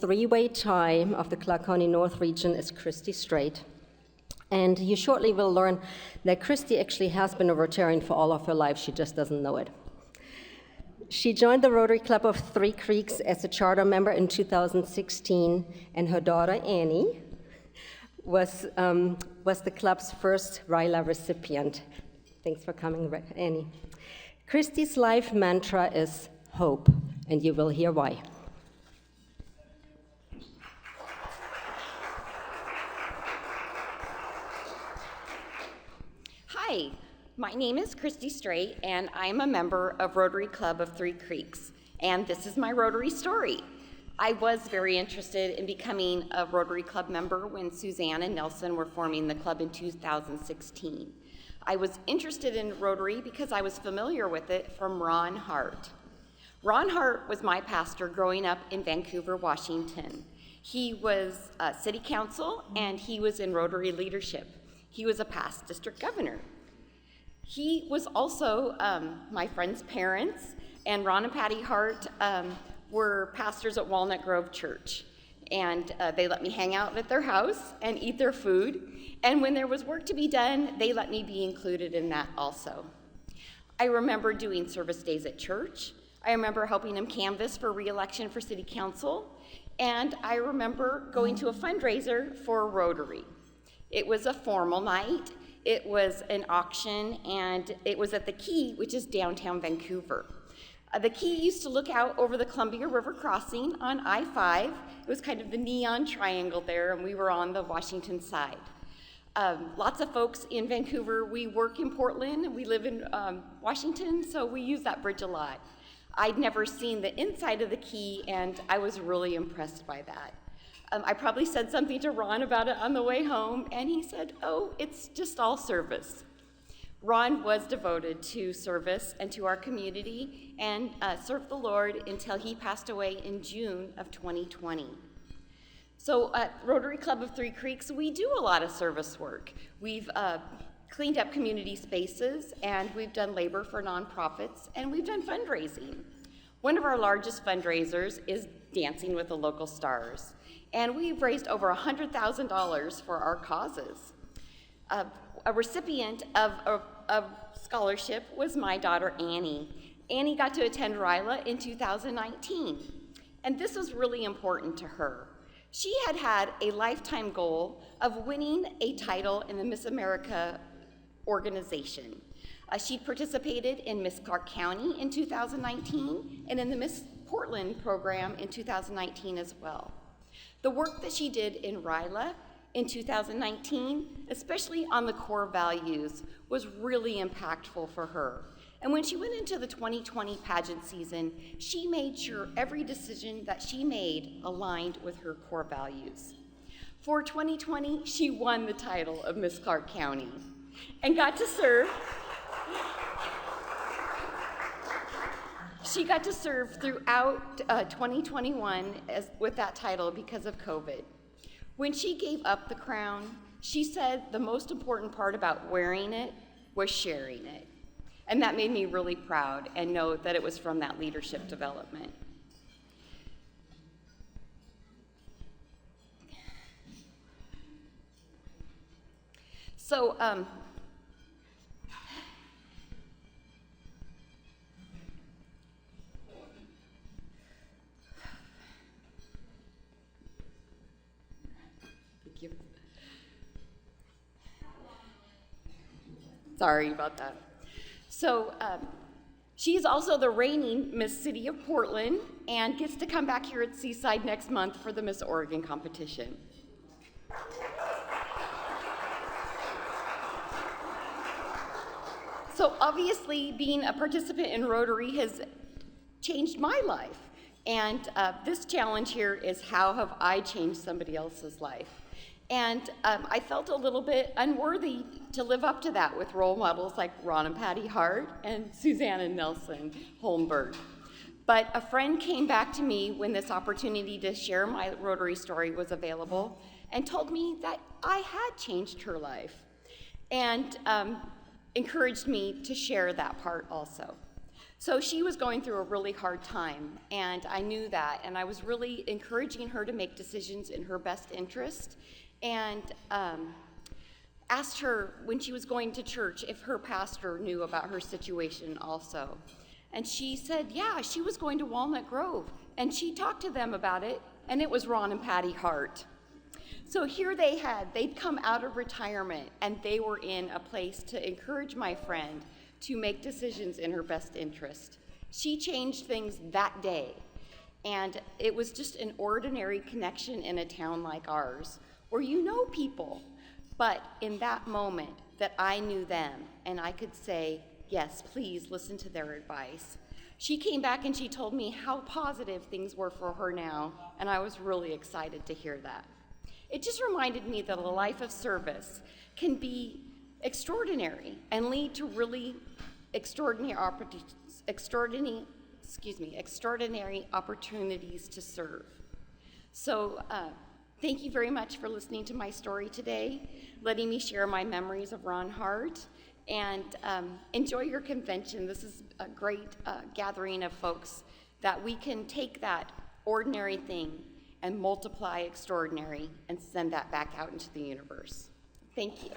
three-way tie of the Clark County North region is Kristi Straight. And you shortly will learn that Kristi actually has been a Rotarian for all of her life, she just doesn't know it. She joined the Rotary Club of Three Creeks as a charter member in 2016, and her daughter Annie was the club's first RILA recipient. Thanks for coming, Annie. Kristi's life mantra is hope, and you will hear why. Hi, my name is Kristi Straight, and I'm a member of Rotary Club of Three Creeks, and this is my Rotary story. I was very interested in becoming a Rotary Club member when Suzanne and Nelson were forming the club in 2016. I was interested in Rotary because I was familiar with it from Ron Hart. Ron Hart was my pastor growing up in Vancouver, Washington. He was city council and he was in Rotary leadership. He was a past district governor. He was also my friend's parents, and Ron and Patty Hart were pastors at Walnut Grove Church. And they let me hang out at their house and eat their food. And when there was work to be done, they let me be included in that also. I remember doing service days at church. I remember helping him canvass for re-election for city council. And I remember going to a fundraiser for Rotary. It was a formal night. It was an auction, and it was at the Key, which is downtown Vancouver. The Key used to look out over the Columbia River crossing on I-5. It was kind of the neon triangle there, and we were on the Washington side. Lots of folks in Vancouver, we work in Portland, and we live in Washington, so we use that bridge a lot. I'd never seen the inside of the Key, and I was really impressed by that. I probably said something to Ron about it on the way home, and he said, "Oh, it's just all service." Ron was devoted to service and to our community and served the Lord until he passed away in June of 2020. So at Rotary Club of Three Creeks, we do a lot of service work. We've cleaned up community spaces, and we've done labor for nonprofits, and we've done fundraising. One of our largest fundraisers is Dancing with the Local Stars, and we've raised over $100,000 for our causes. A recipient of a scholarship was my daughter, Annie. Annie got to attend RILA in 2019, and this was really important to her. She had had a lifetime goal of winning a title in the Miss America organization. She'd participated in Miss Clark County in 2019 and in the Miss Portland program in 2019 as well. The work that she did in RILA in 2019, especially on the core values, was really impactful for her. And when she went into the 2020 pageant season, she made sure every decision that she made aligned with her core values. For 2020, she won the title of Miss Clark County and got to serve. She got to serve throughout 2021 with that title because of COVID. When she gave up the crown, she said the most important part about wearing it was sharing it. And that made me really proud and know that it was from that leadership development. So, sorry about that. So she's also the reigning Miss City of Portland and gets to come back here at Seaside next month for the Miss Oregon competition. So obviously being a participant in Rotary has changed my life. And this challenge here is, how have I changed somebody else's life? And I felt a little bit unworthy to live up to that with role models like Ron and Patty Hart and Suzanne and Nelson Holmberg. But a friend came back to me when this opportunity to share my Rotary story was available and told me that I had changed her life, and encouraged me to share that part also. So she was going through a really hard time, and I knew that, and I was really encouraging her to make decisions in her best interest, and asked her when she was going to church if her pastor knew about her situation also. And she said, yeah, she was going to Walnut Grove, and she talked to them about it, and it was Ron and Patty Hart. So here they'd come out of retirement, and they were in a place to encourage my friend to make decisions in her best interest. She changed things that day, and it was just an ordinary connection in a town like ours, where you know people, but in that moment that I knew them, and I could say, yes, please listen to their advice. She came back and she told me how positive things were for her now, and I was really excited to hear that. It just reminded me that a life of service can be extraordinary and lead to really extraordinary opportunities to serve. So thank you very much for listening to my story today, letting me share my memories of Ron Hart, and enjoy your convention. This is a great gathering of folks that we can take that ordinary thing and multiply extraordinary and send that back out into the universe. Thank you.